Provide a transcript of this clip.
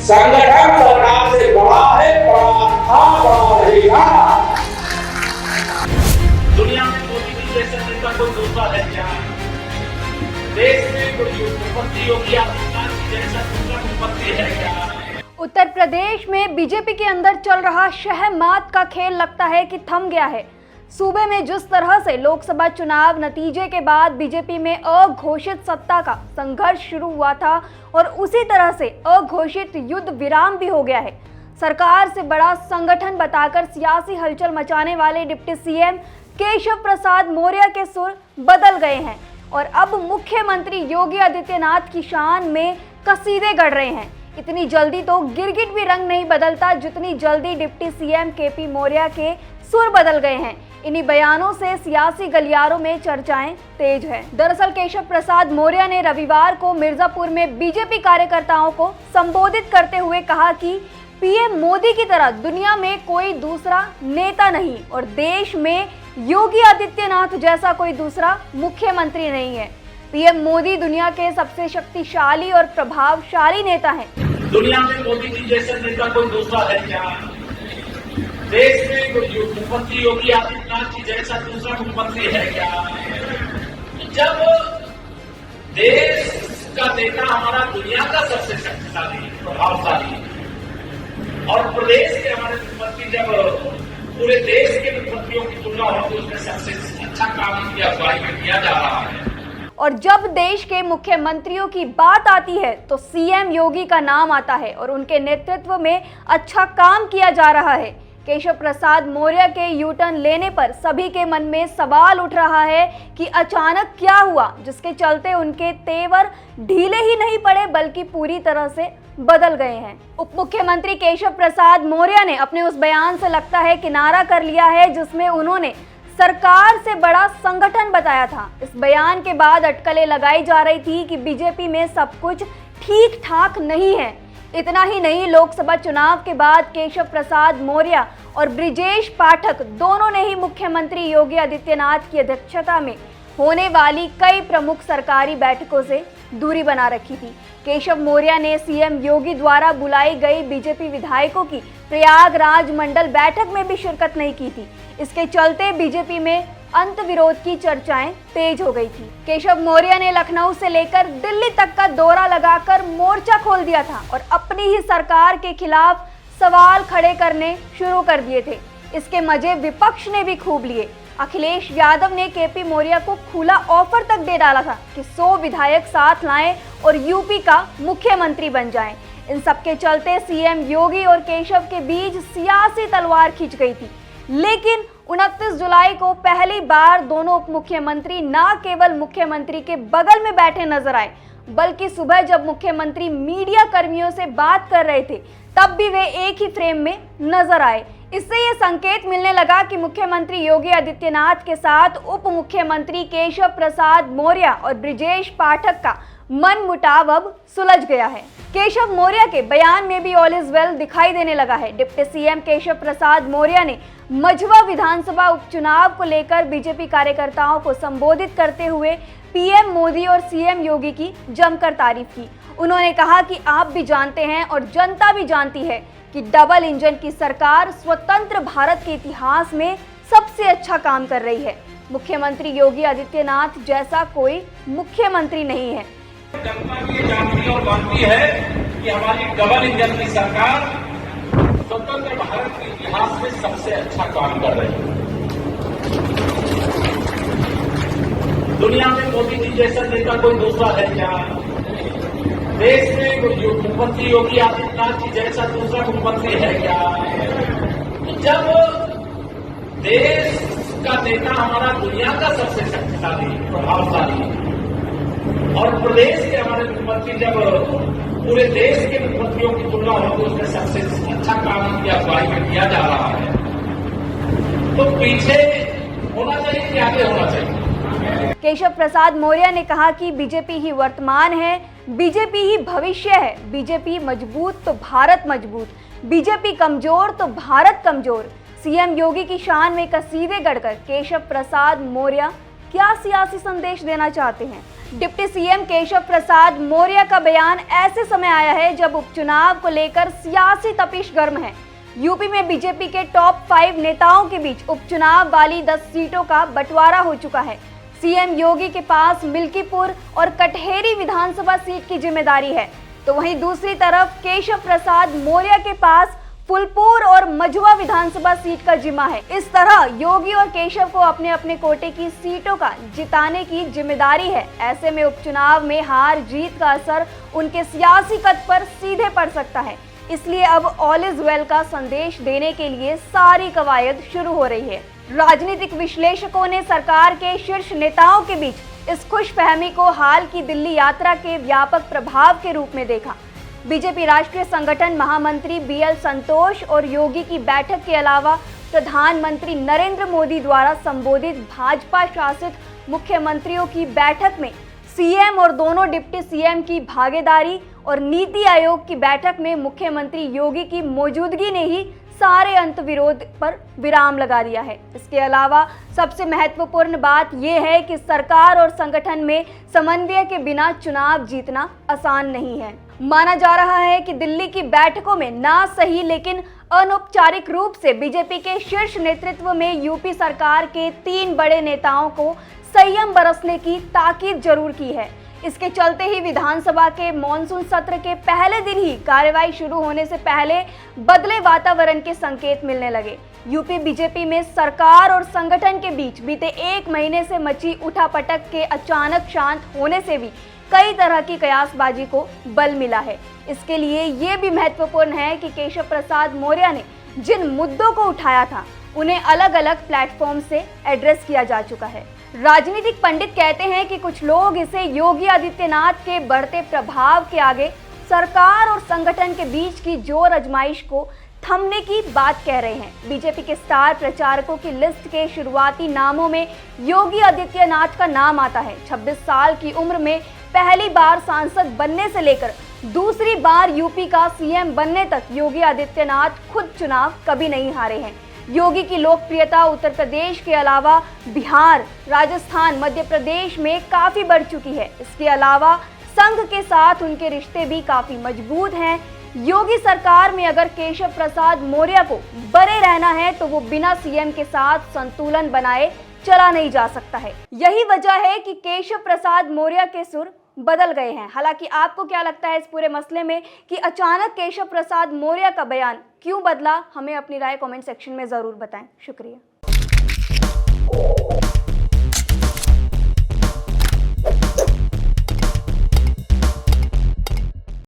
संगठन सरकार से बड़ा है, बड़ा था, बड़ा रहेगा। दुनिया में मोदी जी जैसा नेता कोई दूसरा है क्या? देश में कोई मुख्यमंत्री योगी आदित्यनाथ जी जैसा दूसरा मुख्यमंत्री है क्या? उत्तर प्रदेश में बीजेपी के अंदर चल रहा शहमात का खेल लगता है कि थम गया है। सूबे में जिस तरह से लोकसभा चुनाव नतीजे के बाद बीजेपी में अघोषित सत्ता का संघर्ष शुरू हुआ था और उसी तरह से अघोषित युद्ध विराम भी हो गया है। सरकार से बड़ा संगठन बताकर सियासी हलचल मचाने वाले डिप्टी सीएम केशव प्रसाद मौर्य के सुर बदल गए हैं और अब मुख्यमंत्री योगी आदित्यनाथ की शान में कसीदे गढ़ रहे हैं। इतनी जल्दी तो गिरगिट भी रंग नहीं बदलता जितनी जल्दी डिप्टी सीएम केपी मौर्य के सुर बदल गए हैं। इन्हीं बयानों से सियासी गलियारों में चर्चाएं तेज है। दरअसल केशव प्रसाद मौर्य ने रविवार को मिर्जापुर में बीजेपी कार्यकर्ताओं को संबोधित करते हुए कहा कि पीएम मोदी की तरह दुनिया में कोई दूसरा नेता नहीं और देश में योगी आदित्यनाथ जैसा कोई दूसरा मुख्यमंत्री नहीं है। पीएम मोदी दुनिया के सबसे शक्तिशाली और प्रभावशाली नेता हैं। दुनिया में मोदी जी जैसा नेता कोई दूसरा है क्या? देश में कोई मुख्यमंत्री योगी आदित्यनाथ जी जैसा दूसरा मुख्यमंत्री है क्या? जब देश का नेता हमारा दुनिया का सबसे शक्तिशाली प्रभावशाली और प्रदेश के हमारे मुख्यमंत्री जब पूरे देश के मुख्यमंत्रियों की तुलना होती है उसमें सबसे अच्छा काम किया जा रहा है। और जब देश के मुख्यमंत्रियों की बात आती है तो सीएम योगी का नाम आता है और उनके नेतृत्व में अच्छा काम किया जा रहा है। केशव प्रसाद मौर्य के यू टर्न लेने पर सभी के मन में सवाल उठ रहा है कि अचानक क्या हुआ जिसके चलते उनके तेवर ढीले ही नहीं पड़े बल्कि पूरी तरह से बदल गए हैं। उप मुख्यमंत्री केशव प्रसाद मौर्य ने अपने उस बयान से लगता है किनारा कर लिया है जिसमें उन्होंने सरकार से बड़ा संगठन बताया था। इस बयान के बाद अटकलें लगाई जा रही थी कि बीजेपी में सब कुछ ठीक ठाक नहीं है। इतना ही नहीं, लोकसभा चुनाव के बाद केशव प्रसाद मौर्य और ब्रिजेश पाठक दोनों ने ही मुख्यमंत्री योगी आदित्यनाथ की अध्यक्षता में होने वाली कई प्रमुख सरकारी बैठकों से दूरी बना रखी थी। केशव मौर्य ने सीएम योगी द्वारा बुलाई गई बीजेपी विधायकों की प्रयागराज मंडल बैठक में भी शिरकत नहीं की थी। इसके चलते बीजेपी में अंत विरोध की चर्चाएं तेज हो गई थी। केशव मौर्य ने लखनऊ से लेकर दिल्ली तक का दौरा लगाकर मोर्चा खोल दिया था और अपनी ही सरकार के खिलाफ सवाल खड़े करने शुरू कर दिए थे। इसके मजे विपक्ष ने भी खूब लिए। अखिलेश यादव ने केपी मौर्य को खुला ऑफर तक दे डाला था कि 100 विधायक साथ लाएं और यूपी का मुख्यमंत्री बन जाएं। इन सबके चलते सीएम योगी और केशव के बीच सियासी तलवार खिंच गई थी। लेकिन 29 जुलाई को पहली बार दोनों उप मुख्यमंत्री न केवल मुख्यमंत्री के बगल में बैठे नजर आए बल्कि सुबह जब मुख्यमंत्री मीडिया कर्मियों से बात कर रहे थे तब भी वे एक ही फ्रेम में नजर आए। इससे ये संकेत मिलने लगा कि मुख्यमंत्री योगी आदित्यनाथ के साथ उप मुख्यमंत्री केशव प्रसाद मौर्य और ब्रिजेश पाठक का मन मुटाव अब सुलझ गया है। केशव मौर्य के बयान में भी ऑल इज वेल दिखाई देने लगा है। डिप्टी सीएम केशव प्रसाद मौर्य ने मझवा विधानसभा उपचुनाव को लेकर बीजेपी कार्यकर्ताओं को संबोधित करते हुए पीएम मोदी और सीएम योगी की जमकर तारीफ की। उन्होंने कहा कि आप भी जानते हैं और जनता भी जानती है कि डबल इंजन की सरकार स्वतंत्र भारत के इतिहास में सबसे अच्छा काम कर रही है। मुख्यमंत्री योगी आदित्यनाथ जैसा कोई मुख्यमंत्री नहीं है। जनता भी जानती और मानती है कि हमारी डबल इंजन की सरकार स्वतंत्र भारत के इतिहास में सबसे अच्छा काम कर रही है। दुनिया में मोदी जी जैसा नेता कोई दूसरा है क्या? देश में कोई मुख्यमंत्री योगी आदित्यनाथ जी जैसा दूसरा मुख्यमंत्री है क्या? जब देश का नेता हमारा दुनिया का सबसे शक्तिशाली प्रभावशाली और प्रदेश के हमारे मुख्यमंत्री जब पूरे देश के मुख्यमंत्रियों की तुलना होती है उसमें सबसे अच्छा काम किया जा रहा है तो पीछे होना चाहिए कि आगे होना चाहिए? केशव प्रसाद मौर्य ने कहा कि बीजेपी ही वर्तमान है, बीजेपी ही भविष्य है। बीजेपी मजबूत तो भारत मजबूत, बीजेपी कमजोर तो भारत कमजोर। सीएम योगी की शान में कसीदे गढ़कर केशव प्रसाद मौर्य क्या सियासी संदेश देना चाहते हैं? डिप्टी सीएम केशव प्रसाद मौर्य का बयान ऐसे समय आया है जब उपचुनाव को लेकर सियासी तपिश गर्म है। यूपी में बीजेपी के टॉप 5 नेताओं के बीच उपचुनाव वाली 10 सीटों का बंटवारा हो चुका है। सीएम योगी के पास मिल्कीपुर और कटहेरी विधानसभा सीट की जिम्मेदारी है, तो वहीं दूसरी तरफ केशव प्रसाद मौर्य के पास फुलपुर और मझुआ विधानसभा सीट का जिम्मा है। इस तरह योगी और केशव को अपने अपने कोटे की सीटों का जिताने की जिम्मेदारी है। ऐसे में उपचुनाव में हार जीत का असर उनके सियासी कद पर सीधे पड़ सकता है। इसलिए अब ऑल इज वेल का संदेश देने के लिए सारी कवायद शुरू हो रही है। राजनीतिक विश्लेषकों ने सरकार के शीर्ष नेताओं के बीच इस खुशफहमी को हाल की दिल्ली यात्रा के व्यापक प्रभाव के रूप में देखा। बीजेपी राष्ट्रीय संगठन महामंत्री बीएल संतोष और योगी की बैठक के अलावा प्रधानमंत्री नरेंद्र मोदी द्वारा संबोधित भाजपा शासित मुख्यमंत्रियों की बैठक में सीएम और दोनों डिप्टी सीएम की भागीदारी और नीति आयोग की बैठक में मुख्यमंत्री योगी की मौजूदगी ने ही सारे अंतविरोध पर विराम लगा दिया है। इसके अलावा सबसे महत्वपूर्ण बात यह है कि सरकार और संगठन में समन्वय के बिना चुनाव जीतना आसान नहीं है। माना जा रहा है कि दिल्ली की बैठकों में ना सही लेकिन अनौपचारिक रूप से बीजेपी के शीर्ष नेतृत्व में यूपी सरकार के 3 बड़े नेताओं को संयम बरतने की ताकीद जरूर की है। इसके चलते ही विधानसभा के मॉनसून सत्र के पहले दिन ही कार्यवाही शुरू होने से पहले बदले वातावरण के संकेत मिलने लगे। यूपी बीजेपी में सरकार और संगठन के बीच बीते 1 महीने से मची उठापटक के अचानक शांत होने से भी कई तरह की कयासबाजी को बल मिला है। इसके लिए ये भी महत्वपूर्ण है कि केशव प्रसाद मौर्य ने जिन मुद्दों को उठाया था उन्हें अलग अलग प्लेटफॉर्म से एड्रेस किया जा चुका है। राजनीतिक पंडित कहते हैं कि कुछ लोग इसे योगी आदित्यनाथ के बढ़ते प्रभाव के आगे सरकार और संगठन के बीच की जोर आजमाइश को थमने की बात कह रहे हैं। बीजेपी के स्टार प्रचारकों की लिस्ट के शुरुआती नामों में योगी आदित्यनाथ का नाम आता है। 26 साल की उम्र में पहली बार सांसद बनने से लेकर दूसरी बार यूपी का सीएम बनने तक योगी आदित्यनाथ खुद चुनाव कभी नहीं हारे हैं। योगी की लोकप्रियता उत्तर प्रदेश के अलावा बिहार, राजस्थान, मध्य प्रदेश में काफी बढ़ चुकी है। इसके अलावा संघ के साथ उनके रिश्ते भी काफी मजबूत हैं। योगी सरकार में अगर केशव प्रसाद मौर्य को बने रहना है तो वो बिना सीएम के साथ संतुलन बनाए चला नहीं जा सकता है। यही वजह है कि केशव प्रसाद मौर्य के सुर बदल गए हैं। हालांकि आपको क्या लगता है इस पूरे मसले में कि अचानक केशव प्रसाद मौर्य का बयान क्यों बदला? हमें अपनी राय कमेंट सेक्शन में जरूर बताएं। शुक्रिया।